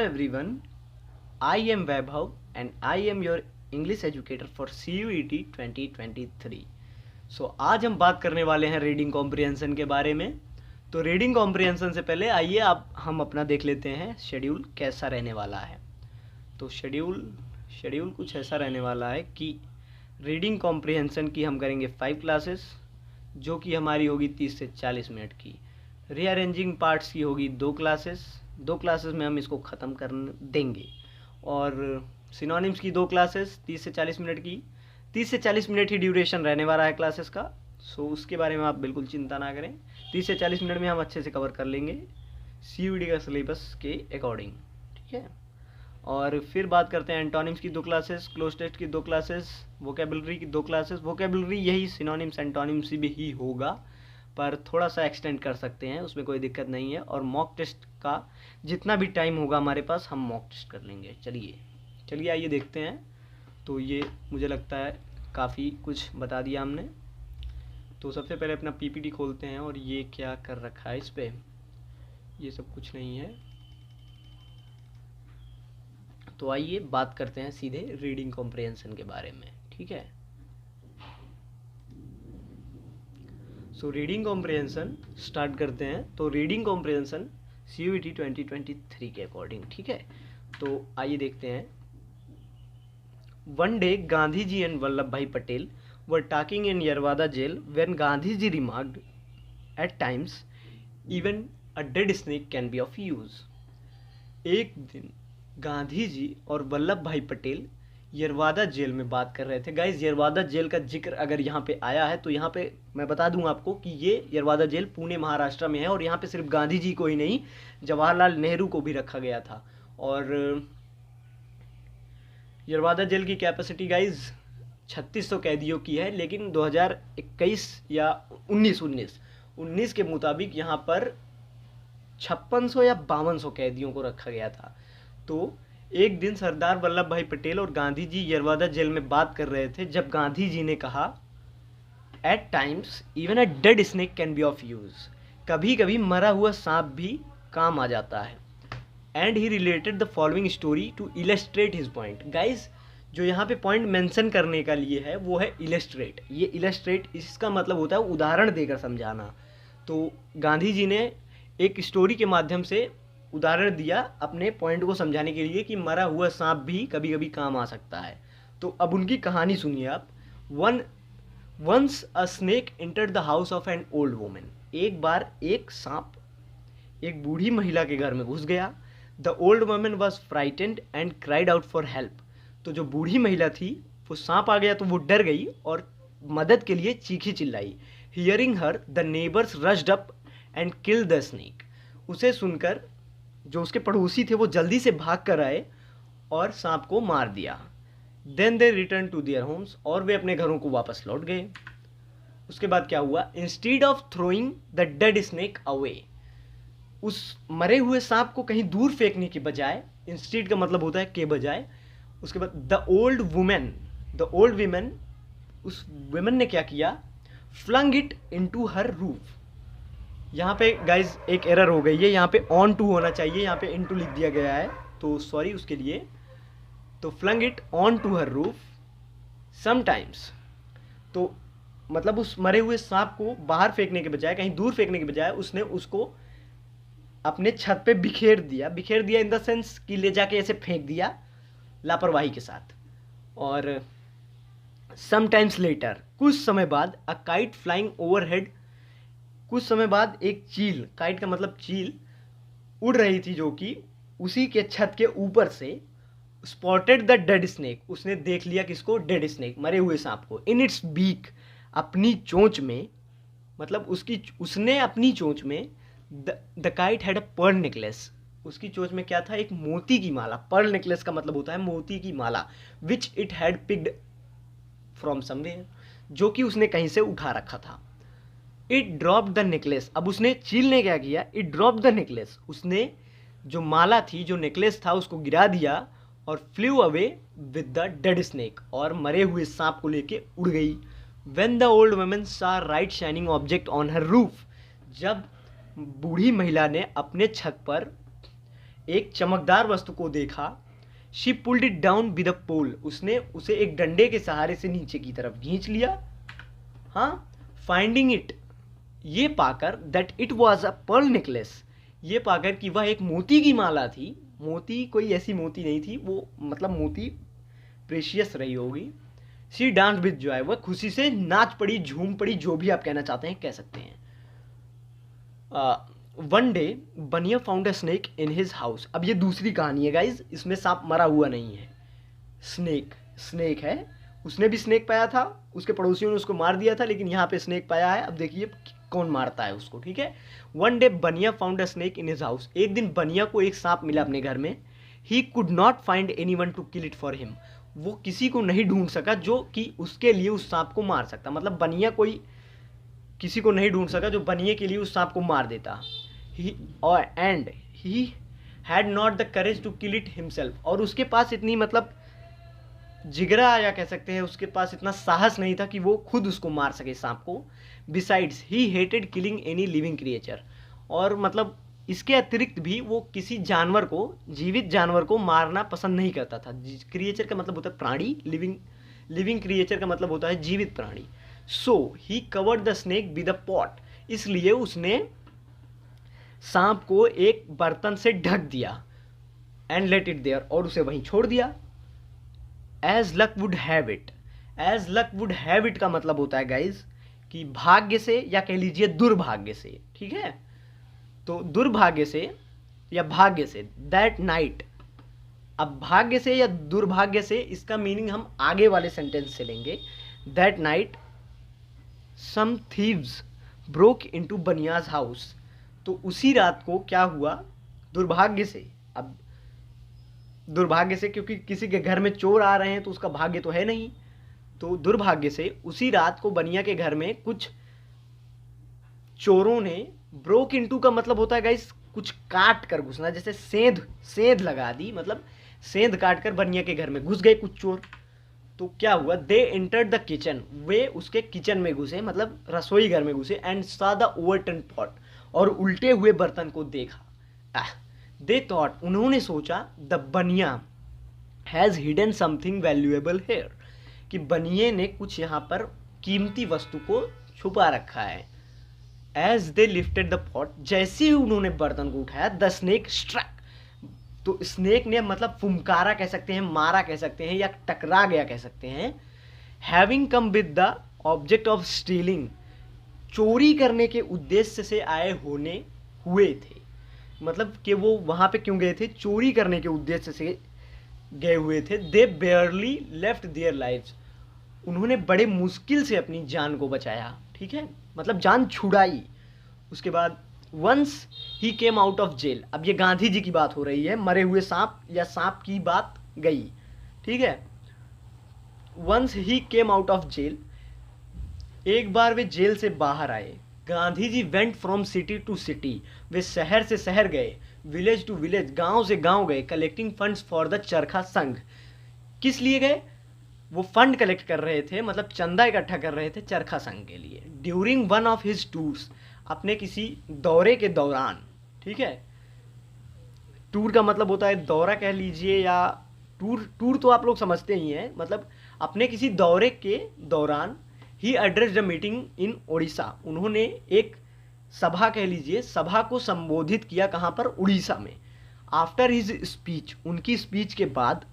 everyone, I am Vaibhav and I am your English educator for CUET 2023. आज हम बात करने वाले हैं रीडिंग कॉम्प्रिहेंशन के बारे में। तो रीडिंग कॉम्प्रिहेंशन से पहले आइए आप हम अपना देख लेते हैं शेड्यूल कैसा रहने वाला है। तो शेड्यूल कुछ ऐसा रहने वाला है कि रीडिंग कॉम्प्रिहेंशन की हम करेंगे 5 क्लासेस जो कि हमारी होगी 30 से 40 मिनट की। रीअरेंजिंग पार्ट्स की होगी 2 क्लासेस में हम इसको ख़त्म कर देंगे। और सिनोनिम्स की 2 क्लासेस 30 से 40 मिनट की। 30 से 40 मिनट ही ड्यूरेशन रहने वाला है क्लासेस का। उसके बारे में आप बिल्कुल चिंता ना करें। 30 से 40 मिनट में हम अच्छे से कवर कर लेंगे CUET का सिलेबस के अकॉर्डिंग, ठीक है। और फिर बात करते हैं एंटोनिम्स की 2 क्लासेस, क्लोज टेक्स्ट की 2 क्लासेस, वोकेबलरी की 2 क्लासेस। वोकेबलरी यही सिनोनिम्स एंटोनिम्स भी ही होगा, पर थोड़ा सा एक्सटेंड कर सकते हैं, उसमें कोई दिक्कत नहीं है। और मॉक टेस्ट का जितना भी टाइम होगा हमारे पास हम मॉक टेस्ट कर लेंगे। चलिए आइए देखते हैं। तो ये मुझे लगता है काफ़ी कुछ बता दिया हमने। तो सबसे पहले अपना PPT खोलते हैं और ये क्या कर रखा है इस पर, ये सब कुछ नहीं है। तो आइए बात करते हैं सीधे रीडिंग कॉम्प्रिहेंशन के बारे में, ठीक है। रीडिंग कॉम्प्रिहेंशन स्टार्ट करते हैं। तो रीडिंग कॉम्प्रिहेंशन CUET 2023 के अकॉर्डिंग, ठीक है। तो आइए देखते हैं। One day Gandhi ji and Vallabh bhai Patel were talking in Yerawada jail when Gandhi ji remarked at times even a dead snake can be of use. एक दिन गांधी जी और वल्लभ भाई पटेल यरवादा जेल में बात कर रहे थे। गाइज यरवादा जेल का जिक्र अगर यहाँ पे आया है तो यहाँ पे मैं बता दूं आपको कि ये यरवादा जेल पुणे महाराष्ट्र में है। और यहाँ पे सिर्फ गांधी जी को ही नहीं, जवाहरलाल नेहरू को भी रखा गया था। और यरवादा जेल की कैपेसिटी गाइज 3600 कैदियों की है, लेकिन 2021 या 19 के मुताबिक यहाँ पर 5600 या 5200 कैदियों को रखा गया था। तो एक दिन सरदार वल्लभ भाई पटेल और गांधी जी यरवादा जेल में बात कर रहे थे, जब गांधी जी ने कहा at times even a dead snake can be of use, कभी कभी मरा हुआ सांप भी काम आ जाता है। And he related the following story to illustrate his point. Guys जो यहाँ पे पॉइंट मेंशन करने का लिए है वो है इलस्ट्रेट। ये इलस्ट्रेट इसका मतलब होता है उदाहरण देकर समझाना। तो गांधी जी ने एक स्टोरी के माध्यम से उदाहरण दिया अपने पॉइंट को समझाने के लिए कि मरा हुआ सांप भी कभी कभी काम आ सकता है। तो अब उनकी कहानी सुनिए आप। Once a snake entered the house of an old woman. एक बार एक सांप एक बूढ़ी महिला के घर में घुस गया। The old woman was frightened and cried out for help. तो जो बूढ़ी महिला थी वो सांप आ गया तो वो डर गई और मदद के लिए चीखी चिल्लाई। Hearing her the neighbours rushed up and kill the snake. उसे सुनकर जो उसके पड़ोसी थे वो जल्दी से भाग कर आए और सांप को मार दिया। Then they return to their homes, और वे अपने घरों को वापस लौट गए। उसके बाद क्या हुआ, instead of throwing the dead snake away, उस मरे हुए सांप को कहीं दूर फेंकने के बजाय, इंस्टीड का मतलब होता है के बजाय, उसके बाद द ओल्ड वुमेन उस वुमेन ने क्या किया, flung it into her roof. यहाँ पे गाइज एक एरर हो गई है, यहाँ पे ऑन टू होना चाहिए, यहाँ पे इनटू लिख दिया गया है, तो सॉरी उसके लिए। तो flung it on to her roof sometimes, तो मतलब उस मरे हुए सांप को बाहर फेंकने के बजाय, कहीं दूर फेंकने के बजाय उसने उसको अपने छत पे बिखेर दिया इन द सेंस कि ले जाके ऐसे फेंक दिया लापरवाही के साथ। और समटाइम्स लेटर, कुछ समय बाद, अ काइट फ्लाइंग ओवरहेड, कुछ समय बाद एक चील, काइट का मतलब चील, उड़ रही थी जो कि उसी के छत के ऊपर से, स्पॉटेड द डेड स्नेक, उसने देख लिया किसको, डेड स्नेक, मरे हुए सांप को, इन इट्स बीक, अपनी चोंच में, मतलब उसने अपनी चोंच में, the kite had a Perl necklace, उसकी चोंच में क्या था, एक मोती की माला। पर्ल नेकलेस का मतलब होता है मोती की माला। Which it had picked from somewhere, जो कि उसने कहीं से उठा रखा था। इट ड्रॉप द नेकलेस, अब उसने, चील ने क्या किया, इट ड्रॉप द नेकलेस, उसने जो माला थी, जो नेकलेस था, उसको गिरा दिया और flu away with the dead snake, और मरे हुए सांप को लेके उड़ गई। व्हेन द ओल्ड वुमन सा right shining object on her roof, जब बूढ़ी महिला ने अपने छत पर एक चमकदार वस्तु को देखा। She pulled it down with a pole, उसने उसे एक डंडे के सहारे से नीचे की तरफ खींच लिया। हाँ, फाइंडिंग इट, ये पाकर, that it was a Perl necklace, ये पाकर कि वह एक मोती की माला थी। मोती कोई ऐसी मोती नहीं थी, वो मतलब मोती प्रेशियस रही होगी। शी डांस विद जॉय, वह खुशी से नाच पड़ी, झूम पड़ी, जो भी आप कहना चाहते हैं कह सकते हैं। वन डे बनिया found a snake in his house. अब ये दूसरी कहानी है गाइज, इसमें सांप मरा हुआ नहीं है, स्नेक है। उसने भी स्नेक पाया था, उसके पड़ोसियों ने उसको मार दिया था, लेकिन यहाँ पे स्नेक पाया है। अब देखिए कौन मारता है उसको, ठीक है। वन डे बनिया found a snake in his house, एक दिन बनिया को एक सांप मिला अपने घर में। He could not find anyone to kill it for him, वो किसी को नहीं ढूंढ सका जो कि उसके लिए उस सांप को मार सकता। मतलब बनिया कोई किसी को नहीं ढूंढ सका जो बनिए के लिए उस सांप को मार देता। And he had not the courage to kill it himself, और उसके पास इतनी मतलब जिगरा या कह सकते हैं उसके पास इतना साहस नहीं था कि वो खुद उसको मार सके सांप को। Besides he hated killing any living creature, और मतलब इसके अतिरिक्त भी वो किसी जानवर को, जीवित जानवर को मारना पसंद नहीं करता था। क्रिएचर का मतलब होता है प्राणी, लिविंग क्रिएचर का मतलब होता है जीवित प्राणी। So he covered the snake with a pot, इसलिए उसने सांप को एक बर्तन से ढक दिया। एंड लेट इट देयर, और उसे वहीं छोड़ दिया। As luck would have it, as luck would have it का मतलब होता है गाइज कि भाग्य से, या कह लीजिए दुर्भाग्य से, ठीक है। तो दुर्भाग्य से या भाग्य से, दैट नाइट। अब भाग्य से या दुर्भाग्य से इसका मीनिंग हम आगे वाले सेंटेंस से लेंगे। That night some thieves broke into bania's house, तो उसी रात को क्या हुआ, दुर्भाग्य से, अब दुर्भाग्य से क्योंकि किसी के घर में चोर आ रहे हैं तो उसका भाग्य तो है नहीं, तो दुर्भाग्य से उसी रात को बनिया के घर में कुछ चोरों ने, ब्रोक इनटू का मतलब होता है गाइस कुछ काट कर घुसना, जैसे सेंध लगा दी, मतलब सेंध काट कर बनिया के घर में घुस गए कुछ चोर। तो क्या हुआ, दे एंटर्ड द किचन, वे उसके किचन में घुसे, मतलब रसोई घर में घुसे। एंड सा द ओवरटर्न पॉट, और उल्टे हुए बर्तन को देखा। दे थॉट, उन्होंने सोचा, the bania has hidden something valuable here, कि बनिए ने कुछ यहाँ पर कीमती वस्तु को छुपा रखा है। As they lifted the pot, जैसे ही उन्होंने बर्तन को उठाया, द स्नेक स्ट्रक, तो स्नेक ने मतलब फुमकारा कह सकते हैं, मारा कह सकते हैं, या टकरा गया कह सकते हैं। Having come with the object of stealing, चोरी करने के उद्देश्य से आए हुए थे, मतलब कि वो वहां पे क्यों गए थे, चोरी करने के उद्देश्य से गए हुए थे। दे बेयरली लेफ्ट देयर लाइव्स, उन्होंने बड़े मुश्किल से अपनी जान को बचाया, ठीक है, मतलब जान छुड़ाई। उसके बाद once he came out of jail, अब ये गांधी जी की बात हो रही है, मरे हुए सांप या सांप की बात गई, ठीक है। Once he came out of jail, एक बार वे जेल से बाहर आए। Gandhi ji went from city to city, वे शहर से शहर गए, विलेज टू विलेज, गांव से गांव गए, collecting funds for the Charkha संघ। किस लिए गए, वो फंड कलेक्ट कर रहे थे, मतलब चंदा इकट्ठा कर रहे थे चरखा संघ के लिए। During one of his tours, अपने किसी दौरे के दौरान, ठीक है। टूर का मतलब होता है दौरा कह लीजिए, या टूर तो आप लोग समझते ही हैं, मतलब अपने किसी दौरे के दौरान। He addressed a meeting in Odisha, उन्होंने एक सभा कह लीजिए, सभा को संबोधित किया, कहाँ पर, उड़ीसा में। आफ्टर हिज स्पीच, उनकी स्पीच के बाद,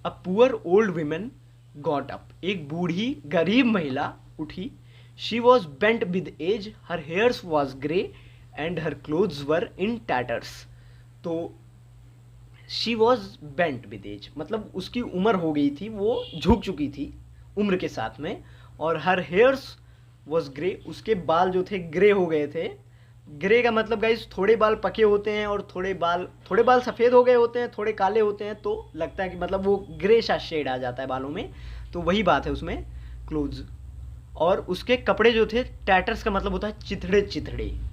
a poor old women got up, एक बूढ़ी गरीब महिला उठी। She was bent with age, her hairs was grey and her clothes were in tatters. तो she was bent with age, मतलब उसकी उम्र हो गई थी, वो झुक चुकी थी उम्र के साथ में। और हर हेयर्स वॉज ग्रे, उसके बाल जो थे ग्रे हो गए थे। ग्रे का मतलब गाइस थोड़े बाल पके होते हैं और थोड़े बाल सफ़ेद हो गए होते हैं, थोड़े काले होते हैं, तो लगता है कि मतलब वो ग्रे सा शेड आ जाता है बालों में, तो वही बात है उसमें, क्लोथ्स। और उसके कपड़े जो थे, टैटर्स का मतलब होता है चिथड़े,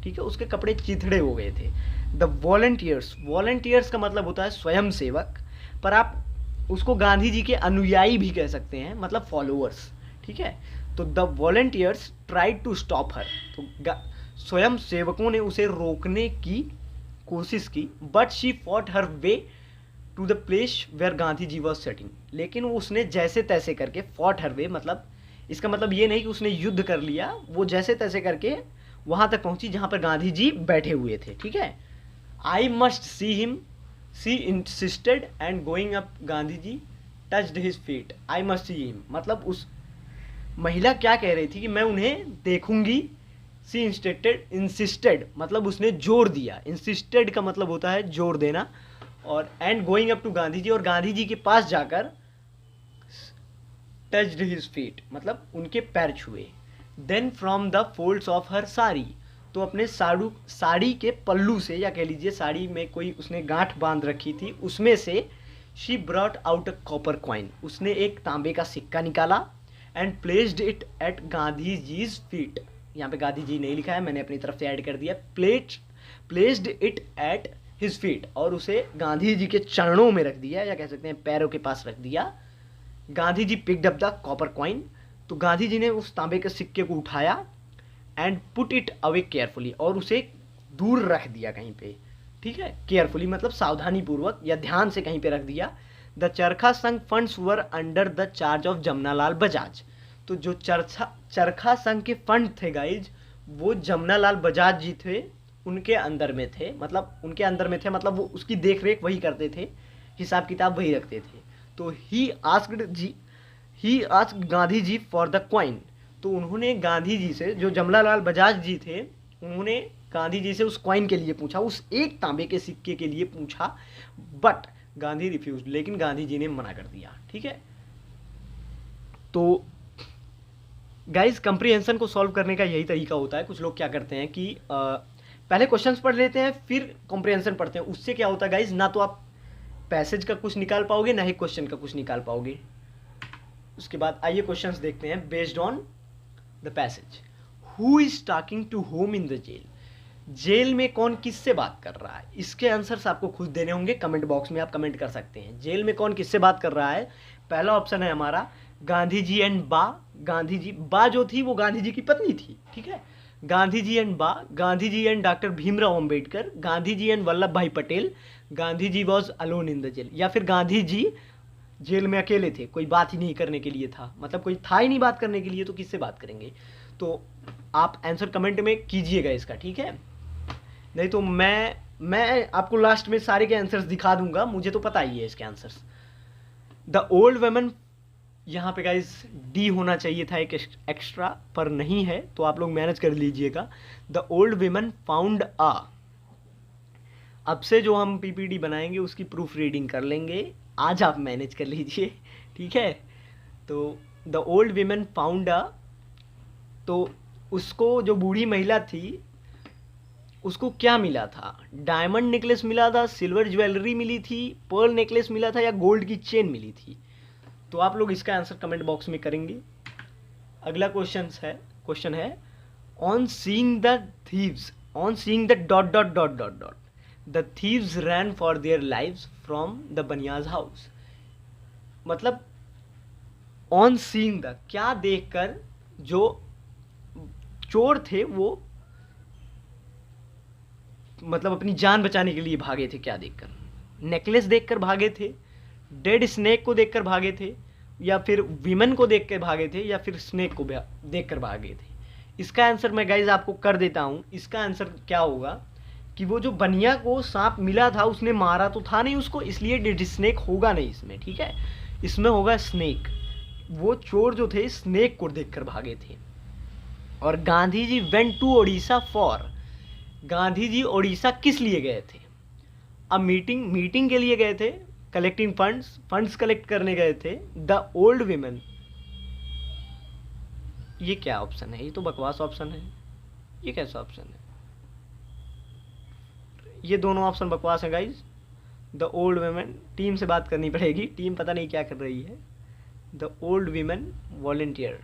ठीक है, उसके कपड़े चिथड़े हो गए थे। द वॉलंटियर्स का मतलब होता है स्वयं सेवक, पर आप उसको गांधी जी के अनुयायी भी कह सकते हैं, मतलब फॉलोअर्स, ठीक है। तो the volunteers tried to stop her, तो स्वयं सेवकों ने उसे रोकने की कोशिश की, but she fought her way to the place where Gandhi ji was sitting. लेकिन उसने जैसे तैसे करके, फॉट हर वे मतलब इसका मतलब ये नहीं कि उसने युद्ध कर लिया, वो जैसे तैसे करके वहाँ तक पहुँची जहाँ पर गांधी जी बैठे हुए थे, ठीक है। I must see him, she insisted and going up Gandhi ji touched his feet. I must see him मतलब उस महिला क्या कह रही थी कि मैं उन्हें देखूंगी। सी इंसिस्टेड मतलब उसने जोर दिया, इंसिस्टेड का मतलब होता है जोर देना, और and going up to Gandhi ji, और गांधी जी के पास जाकर टच्ड हिज फीट मतलब उनके पैर छुए। Then from the folds of her sari, तो अपने साड़ी के पल्लू से, या कह लीजिए साड़ी में कोई उसने गांठ बांध रखी थी उसमें से, she brought out a copper coin, उसने एक तांबे का सिक्का निकाला, and placed it at Gandhi ji's feet. यहाँ पे गांधी जी नहीं लिखा है, मैंने अपनी तरफ से ऐड कर दिया, placed it at his feet, और उसे गांधी जी के चरणों में रख दिया, या कह सकते हैं पैरों के पास रख दिया। Gandhi ji picked up the copper coin, तो गांधी जी ने उस तांबे के सिक्के को उठाया, and put it away carefully, और उसे दूर रख दिया कहीं पे, ठीक है। केयरफुली मतलब सावधानी पूर्वक या ध्यान से कहीं पे रख दिया। The Charkha Sangh funds were under the charge of Jamnalal Bajaj, तो जो चरखा संघ के फंड थे गाइज, वो जमनालाल बजाज जी थे, उनके अंदर में थे, मतलब उनके अंदर में थे मतलब वो उसकी देख रेख वही करते थे, हिसाब किताब वही रखते थे। तो he asked Gandhi ji for the coin, तो उन्होंने गांधी जी से, जो जमनालाल बजाज जी थे, उन्होंने गांधी जी से उस कॉइन के लिए पूछा, उस एक तांबे के सिक्के के लिए पूछा, बट गांधी रिफ्यूज, लेकिन गांधी जी ने मना कर दिया, ठीक है। तो गाइस कंप्रीहेंशन को सॉल्व करने का यही तरीका होता है। कुछ लोग क्या करते हैं कि पहले क्वेश्चंस पढ़ लेते हैं फिर कॉम्प्रीहेंशन पढ़ते हैं। उससे क्या होता है गाइस, ना तो आप पैसेज का कुछ निकाल पाओगे, ना ही क्वेश्चन का कुछ निकाल पाओगे। उसके बाद आइए क्वेश्चंस देखते हैं based on the passage. Who is talking to whom in the jail, jail में कौन किससे बात कर रहा है, इसके आंसर्स आपको खुद देने होंगे, कमेंट बॉक्स में आप कमेंट कर सकते हैं। जेल में कौन किससे बात कर रहा है, पहला ऑप्शन है हमारा गांधी जी एंड बा। गांधी जी, बा जो थी वो गांधी जी की पत्नी थी, ठीक है। Gandhi ji and Ba, Gandhi ji and doctor Bhimrao Ambedkar, Gandhi ji and Vallabh bhai Patel, Gandhi ji was alone in the jail, या फिर गांधी जी जेल में अकेले थे, कोई बात ही नहीं करने के लिए था, मतलब कोई था ही नहीं बात करने के लिए, तो किससे बात करेंगे। तो आप आंसर कमेंट में कीजिएगा इसका, ठीक है। नहीं तो मैं आपको लास्ट में सारे के आंसर्स दिखा दूंगा, मुझे तो पता ही है इसके आंसर्स। द ओल्ड वेमन, यहाँ पे गाइस डी होना चाहिए था एक एक्स्ट्रा, पर नहीं है, तो आप लोग मैनेज कर लीजिएगा। द ओल्ड वेमन फाउंड अ, अब से जो हम पीपीटी बनाएंगे उसकी प्रूफ रीडिंग कर लेंगे, आज आप मैनेज कर लीजिए, ठीक है। तो the old women found a, तो उसको, जो बूढ़ी महिला थी, उसको क्या मिला था, डायमंड नेकलेस मिला था, सिल्वर ज्वेलरी मिली थी, पर्ल नेकलेस मिला था, या गोल्ड की चेन मिली थी। तो आप लोग इसका आंसर कमेंट बॉक्स में करेंगे। अगला क्वेश्चन है on seeing the thieves, on seeing the dot dot dot dot dot the thieves rain for their lives from the Banias house, मतलब ऑन सीइंग द, क्या देखकर जो चोर थे वो मतलब अपनी जान बचाने के लिए भागे थे, क्या देखकर, नेकलेस देखकर भागे थे, डेड स्नेक को देखकर भागे थे, या फिर विमेन को देखकर भागे थे, या फिर स्नेक को देखकर भागे थे। इसका आंसर मैं गाइज आपको कर देता हूँ। इसका आंसर क्या होगा कि वो जो बनिया को सांप मिला था उसने मारा तो था नहीं उसको, इसलिए डेड स्नेक होगा नहीं इसमें, ठीक है। इसमें होगा स्नेक, वो चोर जो थे स्नेक को देखकर भागे थे। और Gandhi ji went to Odisha for, Gandhi ji Odisha किस लिए गए थे, अब मीटिंग के लिए गए थे, कलेक्टिंग फंड्स कलेक्ट करने गए थे। द ओल्ड विमेन, ये क्या ऑप्शन है, ये तो बकवास ऑप्शन है, ये कैसा ऑप्शन है, ये दोनों ऑप्शन बकवास है guys. The old women, team से बात करनी पड़ेगी, टीम पता नहीं क्या कर रही है। द ओल्ड विमेन वॉलंटियर,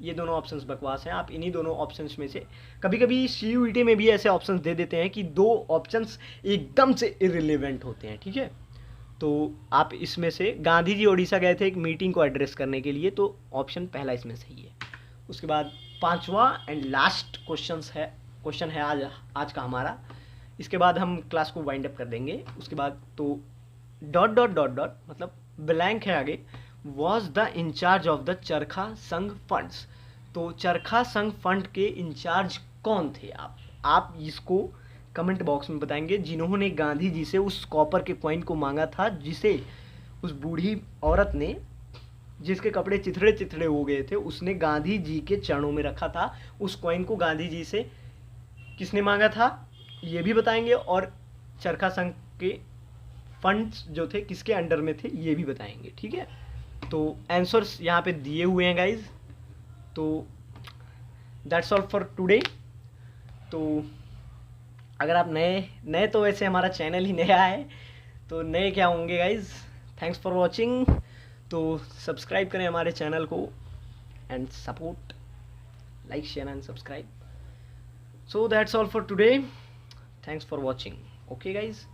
ये दोनों ऑप्शंस बकवास हैं। आप इन्हीं दोनों ऑप्शंस में से, कभी कभी CUET में भी ऐसे ऑप्शंस दे देते हैं कि दो ऑप्शंस एकदम से इररिलेवेंट होते हैं, ठीक है। तो आप इसमें से, गांधी जी ओडिशा गए थे एक मीटिंग को एड्रेस करने के लिए, तो ऑप्शन पहला इसमें सही है। उसके बाद पांचवा एंड लास्ट क्वेश्चन है आज का हमारा। इसके बाद हम क्लास को वाइंड अप कर देंगे। उसके बाद तो डॉट डॉट डॉट डॉट मतलब ब्लैंक है आगे, was the in-charge of the Charkha Sangh funds. तो चरखा संघ फंड के इंचार्ज कौन थे आप इसको कमेंट बॉक्स में बताएंगे, जिन्होंने गांधी जी से उस कॉपर के कॉइन को मांगा था, जिसे उस बूढ़ी औरत ने, जिसके कपड़े चिथड़े चिथड़े हो गए थे, उसने गांधी जी के चरणों में रखा था। उस कॉइन को गांधी जी से किसने मांगा था ये भी बताएंगे, और चरखा संघ के फंड्स जो थे किसके अंडर में थे ये भी बताएंगे, ठीक है। तो आंसर्स यहाँ पे दिए हुए हैं गाइज। तो दैट्स ऑल फॉर टुडे। तो अगर आप नए तो वैसे हमारा चैनल ही नया है, तो नए क्या होंगे गाइज। Thanks for watching. तो सब्सक्राइब करें हमारे चैनल को and support, like share and subscribe. So that's all for today. Thanks for watching. Okay guys.